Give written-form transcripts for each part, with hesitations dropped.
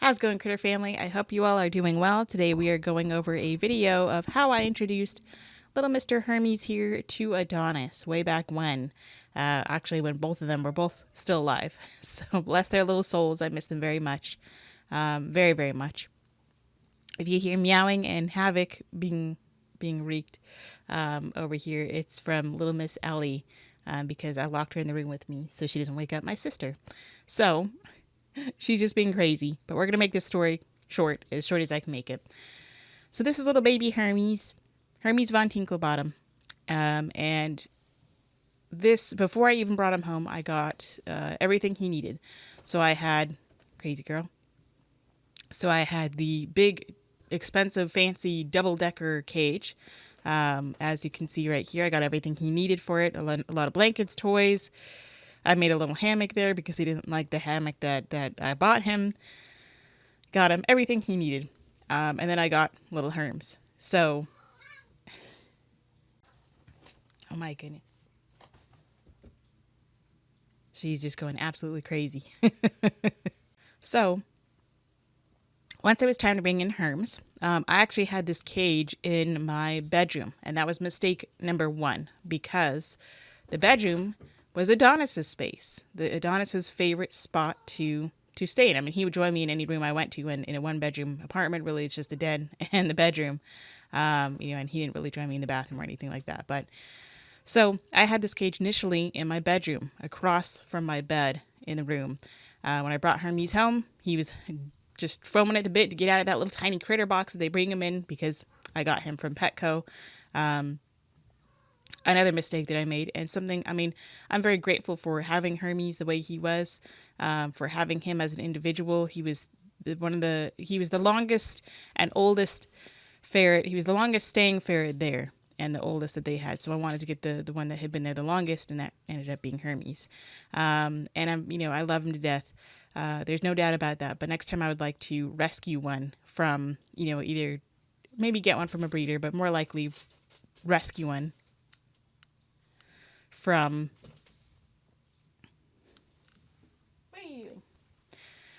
How's it going, Critter Family? I hope you all are doing well. Today we are going over a video of how I introduced little Mr. Hermes here to Adonis way back when. Actually, when both of them were both still alive. So bless their little souls. I miss them very much. Very, very much. If you hear meowing and havoc being wreaked over here, it's from little Miss Ellie because I locked her in the room with me so she doesn't wake up my sister. So she's just being crazy, but we're going to make this story short as I can make it. So this is little baby Hermes von Tinklebottom. And this, before I even brought him home, I got everything he needed. So I had, crazy girl. So I had the big, expensive, fancy double-decker cage. As you can see right here, I got everything he needed for it. A lot of blankets, toys. I made a little hammock there because he didn't like the hammock that I bought him. Got him everything he needed. And then I got little Herms. So, oh my goodness. She's just going absolutely crazy. So, once it was time to bring in Herms, I actually had this cage in my bedroom. And that was mistake number one because the bedroom was Adonis's space, the Adonis's favorite spot to stay in. I mean, he would join me in any room I went to, and in a one-bedroom apartment, really, it's just the den and the bedroom, and he didn't really join me in the bathroom or anything like that. But so I had this cage initially in my bedroom, across from my bed in the room. When I brought Hermes home, he was just foaming at the bit to get out of that little tiny critter box that they bring him in because I got him from Petco. Another mistake that I made, and something, I mean, I'm very grateful for having Hermes the way he was, for having him as an individual. He was he was the longest and oldest ferret. He was the longest staying ferret there and the oldest that they had. So I wanted to get the one that had been there the longest, and that ended up being Hermes. And I love him to death. There's no doubt about that. But next time I would like to rescue one from, either maybe get one from a breeder, but more likely rescue one from, what are you doing?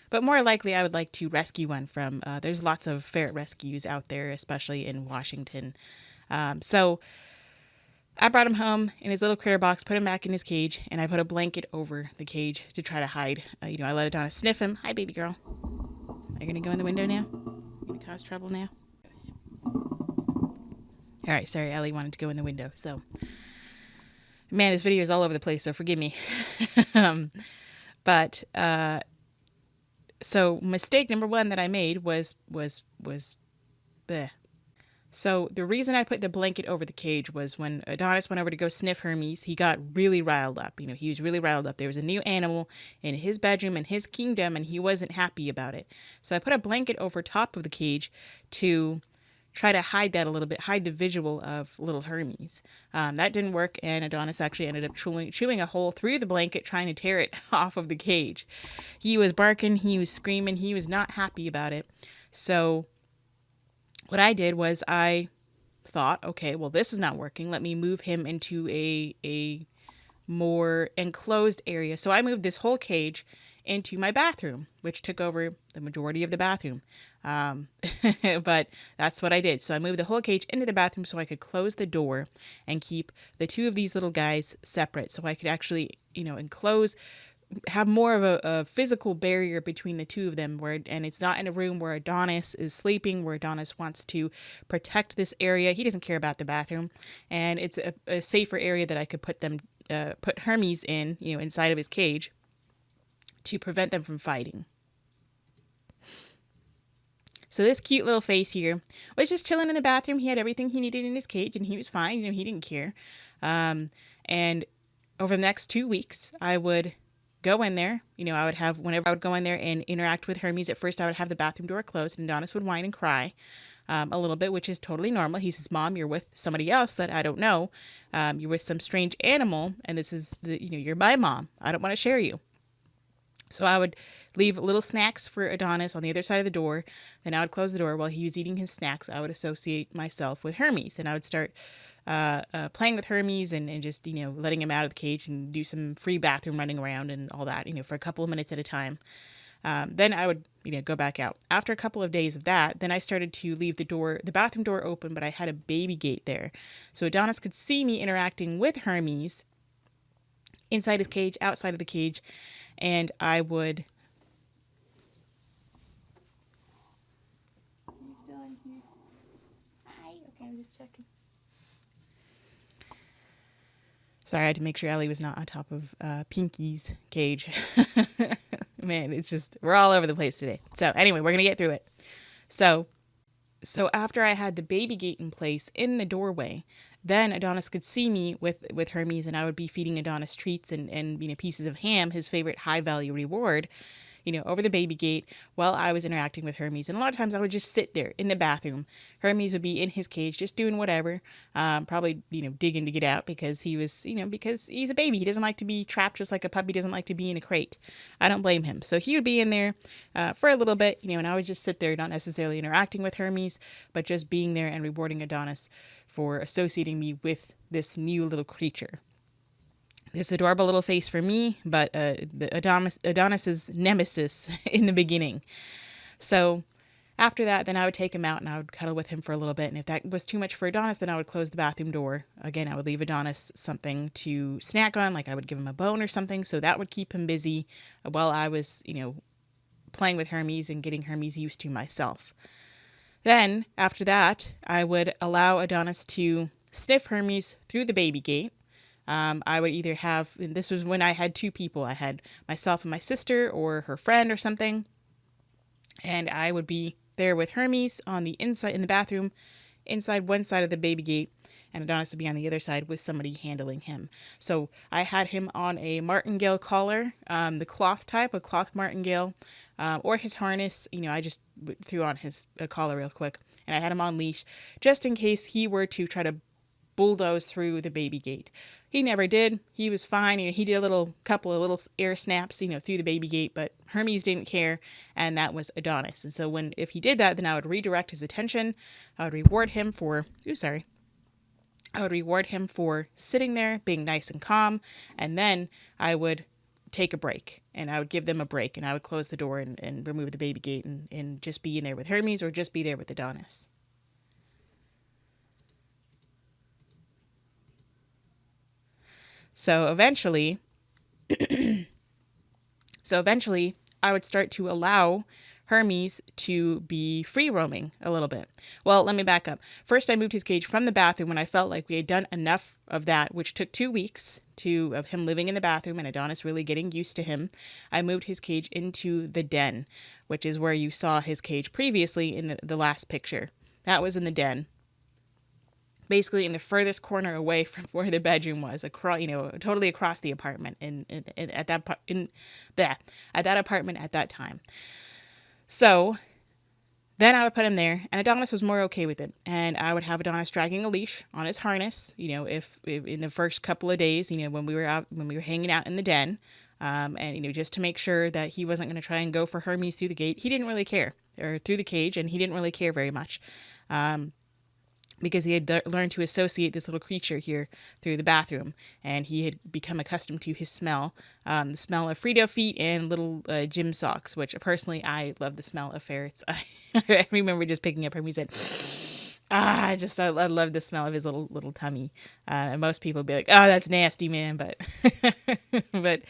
But more likely I would like to rescue one from, there's lots of ferret rescues out there, especially in Washington. So I brought him home in his little critter box, put him back in his cage, and I put a blanket over the cage to try to hide. I let Adonis sniff him. Hi, baby girl. Are you going to go in the window now? You going to cause trouble now? All right, sorry, Ellie wanted to go in the window, so... Man, this video is all over the place, so forgive me. So mistake number one that I made was bleh. So the reason I put the blanket over the cage was when Adonis went over to go sniff Hermes, he got really riled up. He was really riled up. There was a new animal in his bedroom, in his kingdom, and he wasn't happy about it. So I put a blanket over top of the cage to try to hide that a little bit, hide the visual of little Hermes. That didn't work, and Adonis actually ended up chewing a hole through the blanket, trying to tear it off of the cage. He was barking, he was screaming, he was not happy about it. So what I did was I thought, okay, well, this is not working. Let me move him into a more enclosed area. So I moved this whole cage into my bathroom, which took over the majority of the bathroom. But that's what I did. So I moved the whole cage into the bathroom so I could close the door and keep the two of these little guys separate. So I could actually, enclose, have more of a physical barrier between the two of them, and it's not in a room where Adonis is sleeping, where Adonis wants to protect this area. He doesn't care about the bathroom, and it's a safer area that I could put Hermes in, inside of his cage, to prevent them from fighting. So this cute little face here was just chilling in the bathroom. He had everything he needed in his cage, and he was fine. He didn't care. And over the next 2 weeks, I would go in there. Whenever I would go in there and interact with Hermes, at first I would have the bathroom door closed, and Adonis would whine and cry a little bit, which is totally normal. He says, "Mom, you're with somebody else that I don't know. You're with some strange animal, and this is you're my mom. I don't want to share you." So I would leave little snacks for Adonis on the other side of the door. Then I would close the door. While he was eating his snacks, I would associate myself with Hermes. And I would start playing with Hermes and just, letting him out of the cage and do some free bathroom running around and all that, for a couple of minutes at a time. Then I would, go back out. After a couple of days of that, then I started to leave the bathroom door open, but I had a baby gate there. So Adonis could see me interacting with Hermes inside his cage, outside of the cage, and I would. Are you still in here? Hi. Okay, I'm just checking. Sorry, I had to make sure Ellie was not on top of Pinky's cage. Man, it's just, we're all over the place today. So anyway, we're going to get through it. So after I had the baby gate in place in the doorway, then Adonis could see me with Hermes, and I would be feeding Adonis treats and pieces of ham, his favorite high value reward, over the baby gate while I was interacting with Hermes. And a lot of times I would just sit there in the bathroom. Hermes would be in his cage just doing whatever, probably, digging to get out because he was, because he's a baby. He doesn't like to be trapped just like a puppy doesn't like to be in a crate. I don't blame him. So he would be in there for a little bit, and I would just sit there, not necessarily interacting with Hermes, but just being there and rewarding Adonis for associating me with this new little creature. This adorable little face for me, but Adonis's nemesis in the beginning. So after that, then I would take him out and I would cuddle with him for a little bit. And if that was too much for Adonis, then I would close the bathroom door. Again, I would leave Adonis something to snack on, like I would give him a bone or something. So that would keep him busy while I was, playing with Hermes and getting Hermes used to myself. Then after that, I would allow Adonis to sniff Hermes through the baby gate. I would either have, and this was when I had two people. I had myself and my sister or her friend or something. And I would be there with Hermes on the inside in the bathroom, inside one side of the baby gate, and Adonis would be on the other side with somebody handling him. So I had him on a martingale collar, the cloth type, a cloth martingale, or his harness. I just threw on his collar real quick, and I had him on leash just in case he were to try to bulldoze through the baby gate. He never did. He was fine. He did a couple of little air snaps, through the baby gate, but Hermes didn't care, and that was Adonis. And so if he did that, then I would redirect his attention. I would reward him for, sitting there, being nice and calm, and then I would take a break, and I would give them a break, and I would close the door and remove the baby gate and just be in there with Hermes or just be there with Adonis. So eventually, I would start to allow Hermes to be free roaming a little bit. Well, let me back up. First, I moved his cage from the bathroom when I felt like we had done enough of that, which took 2 weeks of him living in the bathroom and Adonis really getting used to him. I moved his cage into the den, which is where you saw his cage previously in the last picture. That was in the den. Basically in the furthest corner away from where the bedroom was, totally across the apartment at that apartment at that time. So then I would put him there, and Adonis was more okay with it. And I would have Adonis dragging a leash on his harness, if in the first couple of days, when we were hanging out in the den, and just to make sure that he wasn't going to try and go for Hermes through the gate. He didn't really care, or through the cage, and he didn't really care very much. Because he had learned to associate this little creature here through the bathroom, and he had become accustomed to his smell, the smell of Frito feet and little gym socks, which personally I love the smell of ferrets. I remember just picking up Hermes and I love the smell of his little tummy. And most people would be like, "Oh, that's nasty, man," but but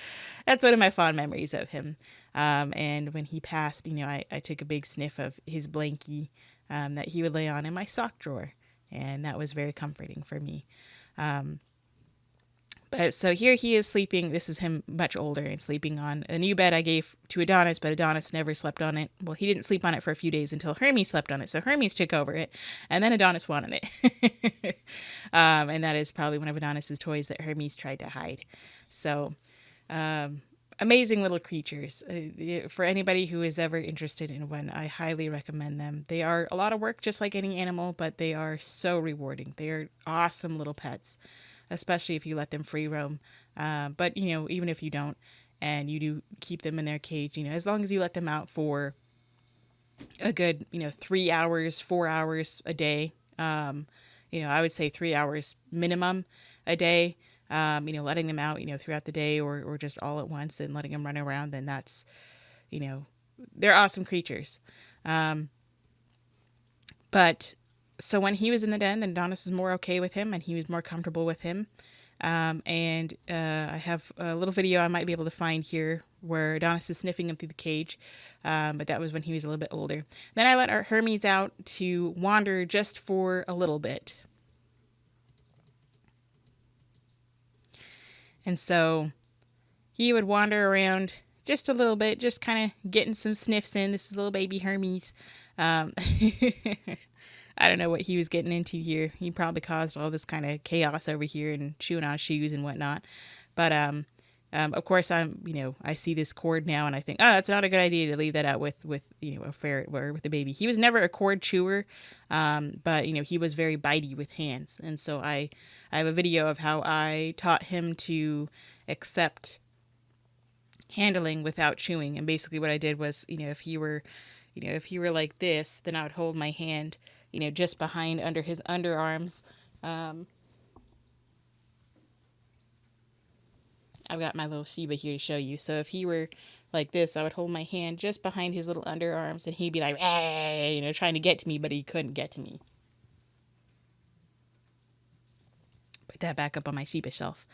that's one of my fond memories of him. And when he passed, I took a big sniff of his blankie that he would lay on in my sock drawer. And that was very comforting for me. But so here he is sleeping. This is him much older and sleeping on a new bed I gave to Adonis, but Adonis never slept on it. Well, he didn't sleep on it for a few days until Hermes slept on it. So Hermes took over it, and then Adonis wanted it. And that is probably one of Adonis's toys that Hermes tried to hide. So amazing little creatures. For anybody who is ever interested in one, I highly recommend them. They are a lot of work, just like any animal, but they are so rewarding. They are awesome little pets, especially if you let them free roam. But, even if you don't, and you do keep them in their cage, as long as you let them out for a good, 3 hours, 4 hours a day, I would say 3 hours minimum a day, letting them out, throughout the day or just all at once and letting them run around, then that's, they're awesome creatures. But so when he was in the den, then Adonis was more okay with him and he was more comfortable with him. I have a little video I might be able to find here where Adonis is sniffing him through the cage. But that was when he was a little bit older. Then I let our Hermes out to wander just for a little bit. And so he would wander around just a little bit, just kind of getting some sniffs in. This is little baby Hermes. I don't know what he was getting into here. He probably caused all this kind of chaos over here and chewing on shoes and whatnot. But of course, I see this cord now and I think, oh, that's not a good idea to leave that out with a ferret or with a baby. He was never a cord chewer, but he was very bitey with hands, and so I have a video of how I taught him to accept handling without chewing. And basically, what I did was, if he were like this, then I would hold my hand, just behind under his underarms. I've got my little Shiba here to show you. So if he were like this, I would hold my hand just behind his little underarms and he'd be like, trying to get to me, but he couldn't get to me. Put that back up on my Shiba shelf.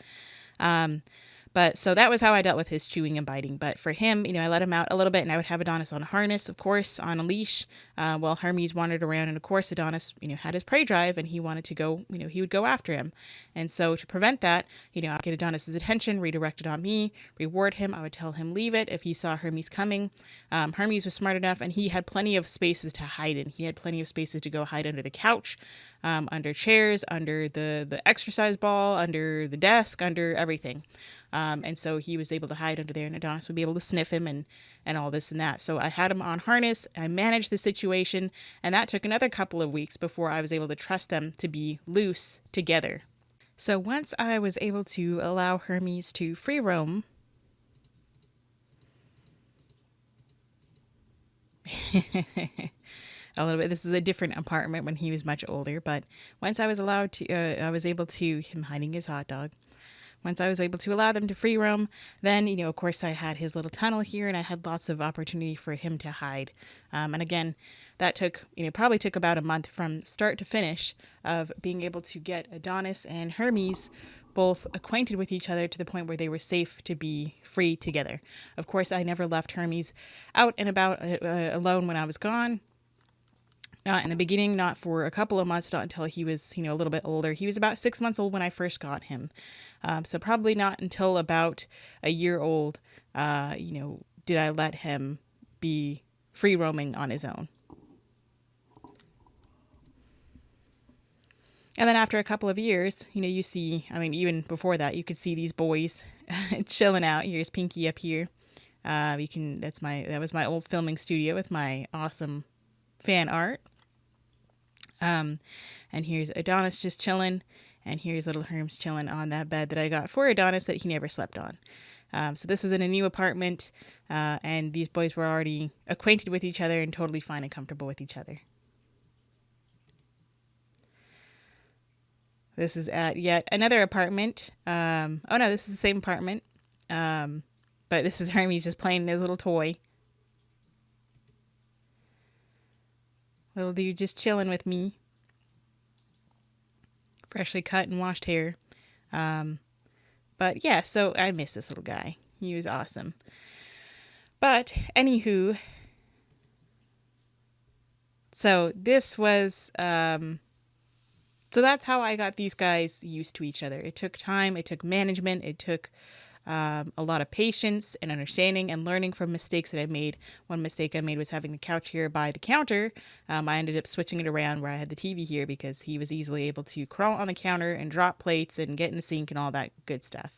But so that was how I dealt with his chewing and biting. But for him, I let him out a little bit and I would have Adonis on a harness, of course, on a leash, while Hermes wandered around. And of course, Adonis, had his prey drive and he wanted to go, he would go after him. And so to prevent that, I'd get Adonis's attention, redirect it on me, reward him. I would tell him leave it if he saw Hermes coming. Hermes was smart enough and he had plenty of spaces to hide in. He had plenty of spaces to go hide under the couch, under chairs, under the exercise ball, under the desk, under everything. And so he was able to hide under there and Adonis would be able to sniff him and all this and that. So I had him on harness. I managed the situation and that took another couple of weeks before I was able to trust them to be loose together. So once I was able to allow Hermes to free roam, a little bit. This is a different apartment when he was much older, but once I was able to, him hiding his hot dog. Once I was able to allow them to free roam, then, of course I had his little tunnel here and I had lots of opportunity for him to hide. And again, that took, probably took about a month from start to finish of being able to get Adonis and Hermes both acquainted with each other to the point where they were safe to be free together. Of course, I never left Hermes out and about alone when I was gone. Not in the beginning, not for a couple of months, not until he was, a little bit older. He was about 6 months old when I first got him. So probably not until about a year old, did I let him be free roaming on his own. And then after a couple of years, you see, even before that, you could see these boys chilling out. Here's Pinky up here. That was my old filming studio with my awesome fan art. And here's Adonis just chilling, and here's little Herms chilling on that bed that I got for Adonis that he never slept on. So this was in a new apartment, and these boys were already acquainted with each other and totally fine and comfortable with each other. This is at yet another apartment. Oh no, this is the same apartment. But this is Hermes just playing his little toy. Little dude just chilling with me. Freshly cut and washed hair. But yeah, so I miss this little guy. He was awesome. But anywho, so this was, so that's how I got these guys used to each other. It took time, it took management, it took a lot of patience and understanding and learning from mistakes that I made. One mistake I made was having the couch here by the counter. I ended up switching it around where I had the TV here because he was easily able to crawl on the counter and drop plates and get in the sink and all that good stuff.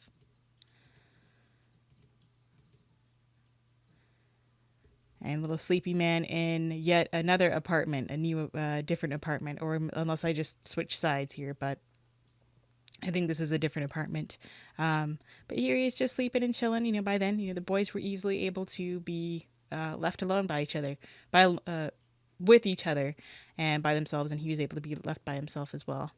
And little sleepy man in yet another apartment, a new, different apartment, or unless I just switch sides here, but I think this was a different apartment. But here he is just sleeping and chilling. By then, the boys were easily able to be left alone by each other, with each other and by themselves, and he was able to be left by himself as well.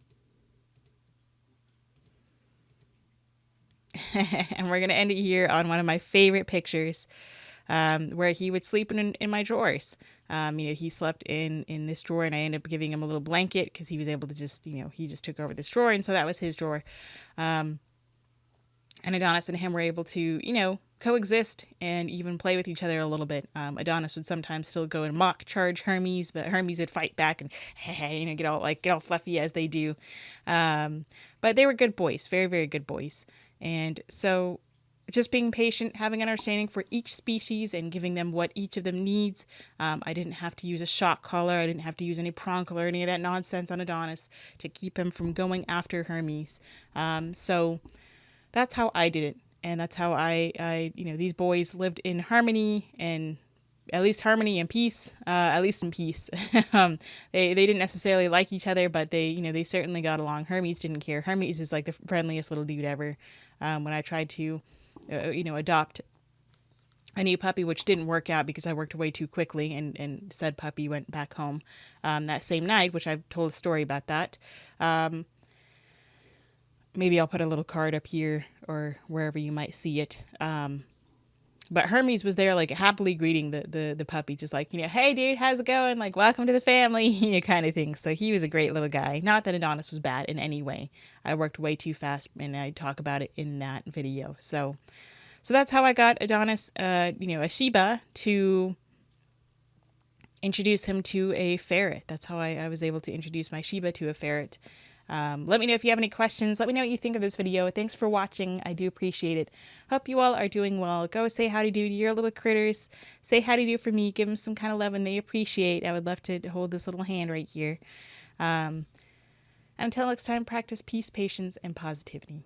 And we're going to end it here on one of my favorite pictures. where he would sleep in my drawers. He slept in this drawer, and I ended up giving him a little blanket because he was able to just, he just took over this drawer, and so that was his drawer. And Adonis and him were able to, coexist and even play with each other a little bit. Adonis would sometimes still go and mock charge Hermes, but Hermes would fight back and get all fluffy as they do. But they were good boys, very, very good boys. And so just being patient, having an understanding for each species and giving them what each of them needs. I didn't have to use a shock collar. I didn't have to use any prong or any of that nonsense on Adonis to keep him from going after Hermes. So that's how I did it. And that's how I these boys lived in harmony, and at least harmony and peace, at least in peace. They didn't necessarily like each other, but they certainly got along. Hermes didn't care. Hermes is like the friendliest little dude ever. When I tried to, adopt a new puppy, which didn't work out because I worked way too quickly, and said puppy went back home that same night, which I've told a story about that. Maybe I'll put a little card up here or wherever you might see it. But Hermes was there, like, happily greeting the puppy, just like, hey, dude, how's it going? Like, welcome to the family, kind of thing. So he was a great little guy. Not that Adonis was bad in any way. I worked way too fast, and I talk about it in that video. So that's how I got Adonis, a Shiba, to introduce him to a ferret. That's how I was able to introduce my Shiba to a ferret. Let me know if you have any questions. Let me know what you think of this video. Thanks for watching. I do appreciate it. Hope you all are doing well. Go say howdy do to your little critters. Say howdy do for me. Give them some kind of love and they appreciate. I would love to hold this little hand right here. Until next time, practice peace, patience, and positivity.